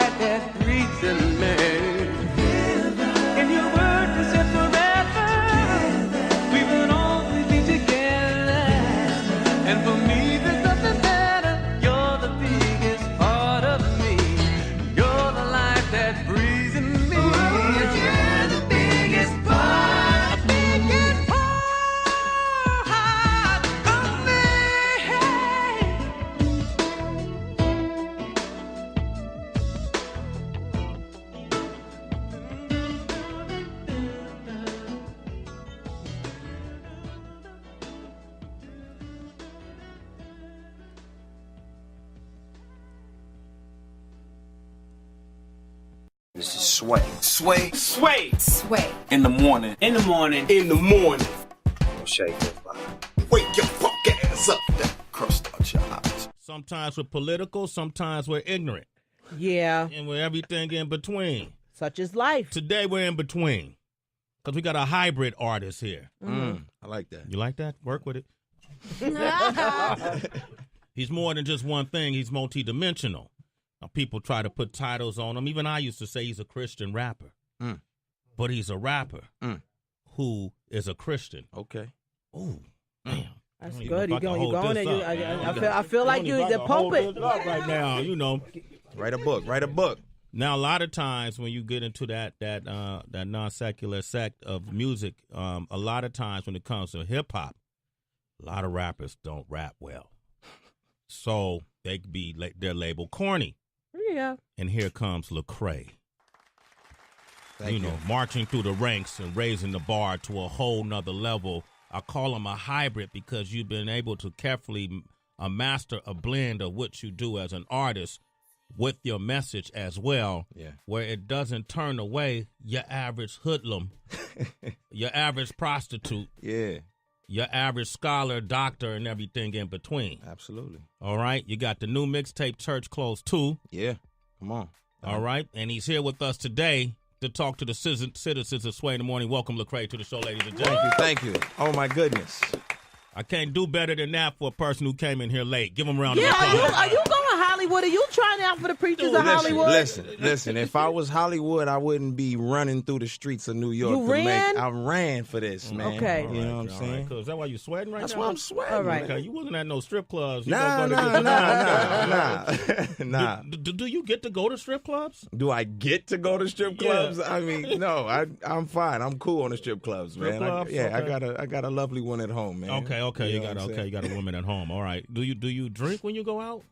life that breathes in me. In your word to say forever, we will always be together. And for me, there's nothing better. You're the biggest part of me. You're the life that breathes in me. You're the biggest part, biggest part of me. This is Sway. Sway. Sway. Sway. In the morning. In the morning. In the morning. Don't shake that body. Wake your fuck ass up. That crust out your eyes. Sometimes we're political, sometimes we're ignorant. Yeah. And we're everything in between. Such is life. Today we're in between. Because we got a hybrid artist here. I like that. You like that? Work with it. He's more than just one thing. He's multidimensional. Now, people try to put titles on him. Even I used to say he's a Christian rapper. But he's a rapper who is a Christian. Okay. Ooh, damn. That's I don't good. even You're know if I going can there. hold this up, I feel like don't you even the know if I can hold pulpit. this up right now, you know. Write a book. Write a book. Now, a lot of times when you get into that non-secular sect of music, a lot of times when it comes to hip-hop, a lot of rappers don't rap well. So they could be, they're labeled corny. Yeah. And here comes Lecrae. Thank you. Marching through the ranks and raising the bar to a whole nother level. I call him a hybrid because you've been able to carefully master a blend of what you do as an artist with your message as well, where it doesn't turn away your average hoodlum, your average prostitute, your average scholar, doctor, and everything in between. Absolutely. All right? You got the new mixtape, Church Clothes 2. Yeah. Come on. All right? And he's here with us today to talk to the citizens of Sway in the Morning. Welcome, Lecrae, to the show, ladies and gentlemen. Thank you. Oh, my goodness. I can't do better than that for a person who came in here late. Give him a round of Yeah, applause. are you going Hollywood? Are you trying out for the preachers of Hollywood? Listen. If I was Hollywood, I wouldn't be running through the streets of New York. You ran? I ran for this, man. Okay. You know what I'm saying? Is that why you sweating right That's now? why I'm sweating. All right. Okay, you wasn't at no strip clubs. You Nah. Do you get to go to strip clubs? Do I get to go to strip clubs? I mean, no. I'm fine. I'm cool on the strip clubs, man. Clubs? I got a lovely one at home, man. Okay. You know what I'm saying? You got a woman at home. All right. Do you drink when you go out?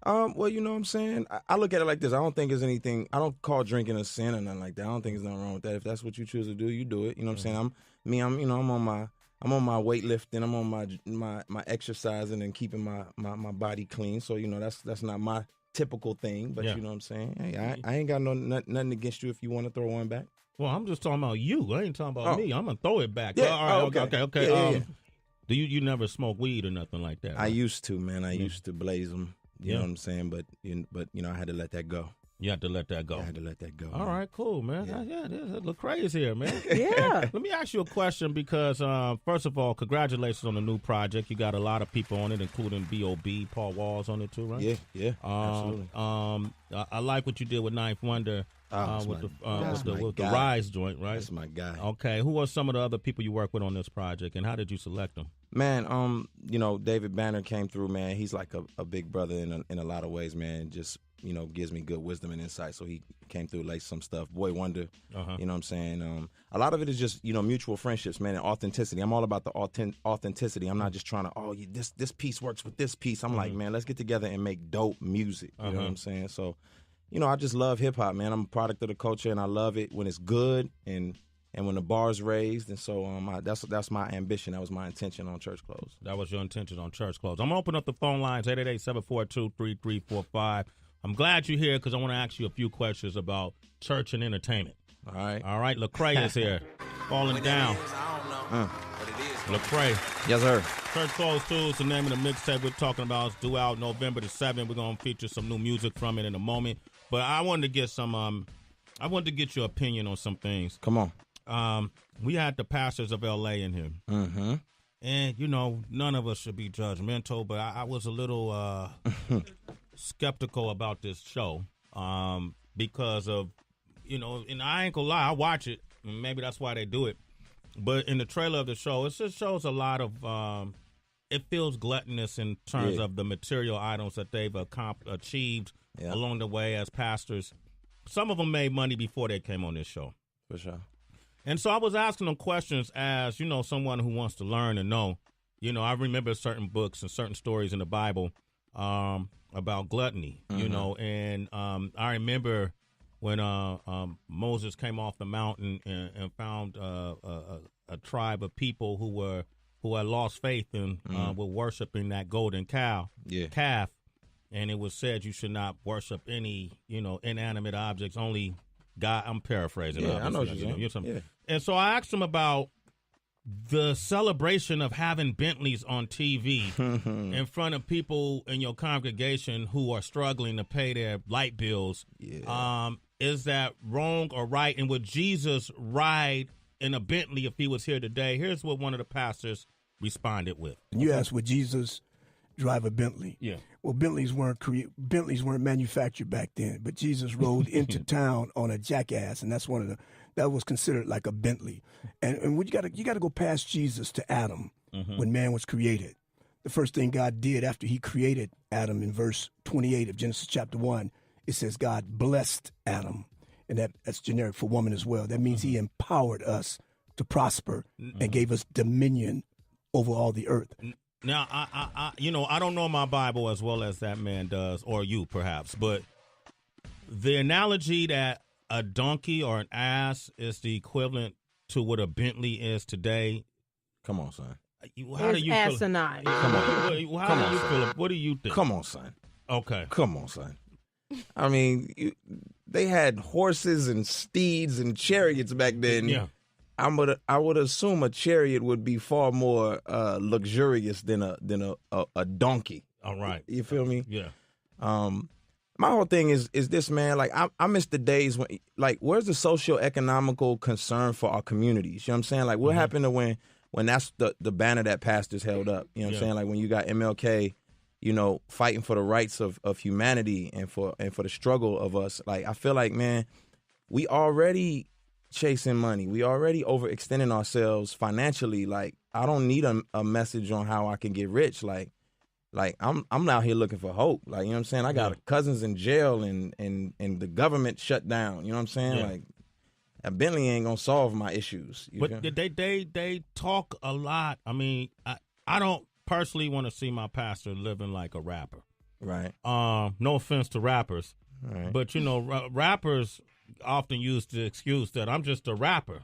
Well, you know what I'm saying? I look at it like this. I don't think there's anything, I don't call drinking a sin or nothing like that. I don't think there's nothing wrong with that. If that's what you choose to do, you do it. You know what I'm saying? I'm on my weightlifting, I'm on my exercising and keeping my body clean. So, that's not my typical thing, but you know what I'm saying? Hey, I ain't got nothing against you if you want to throw one back. Well, I'm just talking about you. I ain't talking about me. I'm going to throw it back. Yeah. All right. Okay. Yeah. Do you never smoke weed or nothing like that? Right? I used to, man. I used to blaze them. You know what I'm saying? But I had to let that go. You had to let that go. I had to let that go. All right, cool, man. Yeah, Lecrae is here, man. Yeah. Let me ask you a question because, first of all, congratulations on the new project. You got a lot of people on it, including B.O.B., Paul Walls on it too, right? Yeah, absolutely. I like what you did with Ninth Wonder with the Rise joint, right? That's my guy. Okay, who are some of the other people you work with on this project, and how did you select them? Man, David Banner came through, man. He's like a big brother in a lot of ways, man. Just, gives me good wisdom and insight. So he came through, laced some stuff. Boy Wonder, you know what I'm saying? A lot of it is just, mutual friendships, man, and authenticity. I'm all about the authenticity. I'm not just trying to, this piece works with this piece. I'm like, man, let's get together and make dope music. You know what I'm saying? So, I just love hip-hop, man. I'm a product of the culture, and I love it when it's good and when the bar's raised. And so that's my ambition. That was my intention on Church Clothes. That was your intention on Church Clothes. I'm going to open up the phone lines, 888-742-3345. I'm glad you're here because I want to ask you a few questions about church and entertainment. All right. Lecrae is here. Falling down. Lecrae. Yes, sir. Church Clothes 2 is the name of the mixtape we're talking about. It's due out November the 7th. We're going to feature some new music from it in a moment. But I wanted to get I wanted to get your opinion on some things. Come on. We had the pastors of L.A. in here. Mm-hmm. And, none of us should be judgmental, but I was a little skeptical about this show. because of, and I ain't gonna lie, I watch it, and maybe that's why they do it. But in the trailer of the show, it just shows a lot of, it feels gluttonous in terms of the material items that they've achieved along the way as pastors. Some of them made money before they came on this show. For sure. And so I was asking them questions as, someone who wants to learn and know. I remember certain books and certain stories in the Bible about gluttony, and I remember when Moses came off the mountain and found a tribe of people who had lost faith and were worshiping that golden calf. And it was said you should not worship any, inanimate objects, only God. I'm paraphrasing. Yeah, I know what you're saying. Yeah. And so I asked him about the celebration of having Bentleys on TV in front of people in your congregation who are struggling to pay their light bills. Yeah. Is that wrong or right? And would Jesus ride in a Bentley if he was here today? Here's what one of the pastors responded with. You asked, would Jesus drive a Bentley? Yeah. Well, Bentleys weren't manufactured back then, but Jesus rode into town on a jackass, and that's that was considered like a Bentley. And you got to go past Jesus to Adam when man was created. The first thing God did after he created Adam in verse 28 of Genesis chapter 1, it says God blessed Adam, and that's generic for woman as well. That means he empowered us to prosper and gave us dominion over all the earth. Now, I don't know my Bible as well as that man does, or you perhaps, but the analogy that a donkey or an ass is the equivalent to what a Bentley is today. Come on, son. How do you asinine. feel? Come on. How do you feel? What do you think? Come on, son. Okay. Come on, son. I mean, they had horses and steeds and chariots back then. Yeah. I would assume a chariot would be far more luxurious than a donkey. All right. You feel me? Yeah. My whole thing is this, man. Like I miss the days when, like, where's the socio-economical concern for our communities? You know what I'm saying? Like, what happened to when that's the banner that pastors held up? You know what I'm saying? Like when you got MLK, fighting for the rights of humanity and for the struggle of us. Like, I feel like, man, we already chasing money. We already overextending ourselves financially. Like, I don't need a message on how I can get rich. Like I'm out here looking for hope. Like, you know what I'm saying? I got cousins in jail and the government shut down. You know what I'm saying? Yeah. Like, a Bentley ain't gonna solve my issues. But they talk a lot. I mean, I don't personally want to see my pastor living like a rapper. Right. No offense to rappers, right. But rappers often use the excuse that I'm just a rapper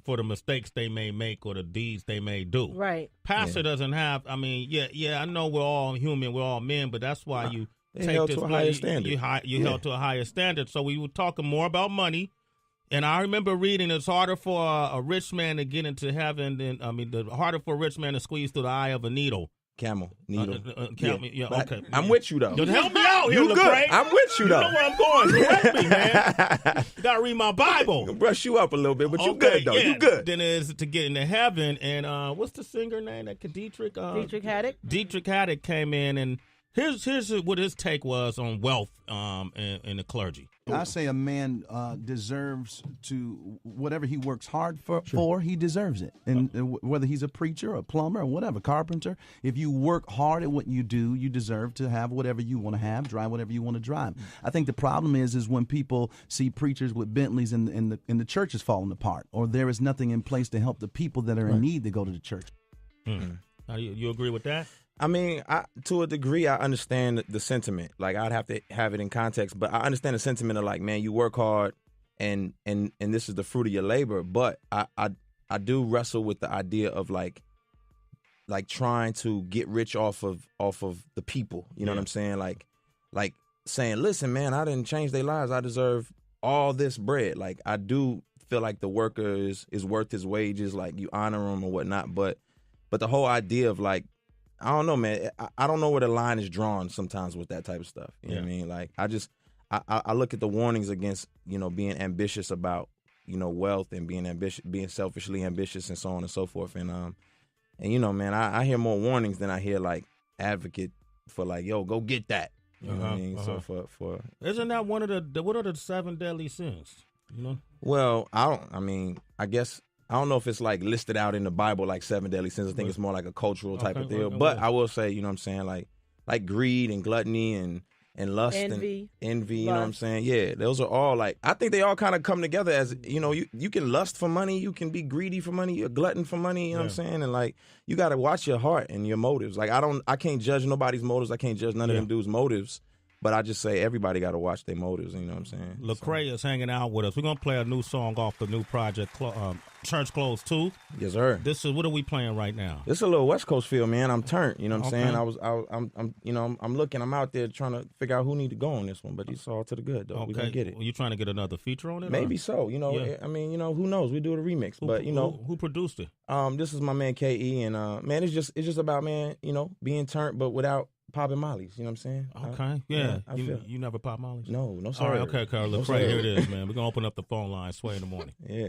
for the mistakes they may make or the deeds they may do. Right. Pastor doesn't have. I mean, I know we're all human, we're all men, but that's why you take held this to a higher standard. You held to a higher standard. So we were talking more about money. And I remember reading it's harder for a rich man to get into heaven than, harder for a rich man to squeeze through the eye of a needle. Camel, needle. Okay. I'm with you, though. Help me out here, You good. I'm with you, though. You know where I'm going. Correct me, man. You got to read my Bible. Brush you up a little bit, but you good, though. Yeah. You good. Then it is to get into heaven. And what's the singer name? Dietrich Haddock. Dietrich Haddock came in, and here's what his take was on wealth in the clergy. I say a man deserves to, whatever he works hard for, he deserves it. And whether he's a preacher, a plumber, or whatever, carpenter, if you work hard at what you do, you deserve to have whatever you want to have, drive whatever you want to drive. I think the problem is when people see preachers with Bentleys and the church is falling apart, or there is nothing in place to help the people that are in need to go to the church. Now, you agree with that? I mean, to a degree, I understand the sentiment. Like, I'd have to have it in context, but I understand the sentiment of, like, man, you work hard, and this is the fruit of your labor. But I do wrestle with the idea of like trying to get rich off of the people. You know what I'm saying? Like saying, listen, man, I didn't change their lives. I deserve all this bread. Like, I do feel like the worker is worth his wages. Like, you honor him or whatnot. But the whole idea of, like, I don't know, man. I don't know where the line is drawn sometimes with that type of stuff. You know what I mean? Like, I look at the warnings against, being ambitious about, wealth and being selfishly ambitious and so on and so forth. And man, I hear more warnings than I hear, like, advocate for, like, yo, go get that. You know what I mean? So for isn't that one of the what are the 7 deadly sins? You know. Well, I guess I don't know if it's like listed out in the Bible like 7 deadly sins. I think it's more like a cultural type of deal. But I will say, you know what I'm saying, like greed and gluttony and lust Envy. and envy, you know what I'm saying? Yeah, those are all like, I think they all kind of come together as, you know, you can lust for money, you can be greedy for money, you're a glutton for money, you know what I'm saying? And like, you got to watch your heart and your motives. Like, I can't judge nobody's motives. I can't judge none of them dudes' motives. But I just say everybody got to watch their motives, you know what I'm saying? Lecrae is hanging out with us. We're going to play a new song off the new project, Church Clothes 2. Yes, sir. What are we playing right now? This is a little West Coast feel, man. I'm turned, you know what I'm saying? I'm looking, I'm out there trying to figure out who need to go on this one, but it's all to the good, though. Okay. We're going to get it. Well, you trying to get another feature on it? Maybe so, you know. I mean, you know, who knows? We do it a remix, but, you know. Who produced it? This is my man K.E., and, man, it's just about, man, you know, being turned, but without popping mollies, you know what I'm saying? Okay, you never pop mollies? No, sir. All right, okay, Carl. Lecrae, here it is, man. We're going to open up the phone line, Sway in the Morning. Yeah.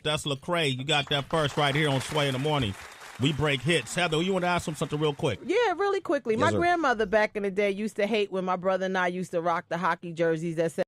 That's Lecrae. You got that first right here on Sway in the Morning. We break hits. Heather, you want to ask him something real quick? Yeah, really quickly. Yes, My sir. grandmother back in the day used to hate when my brother and I used to rock the hockey jerseys that said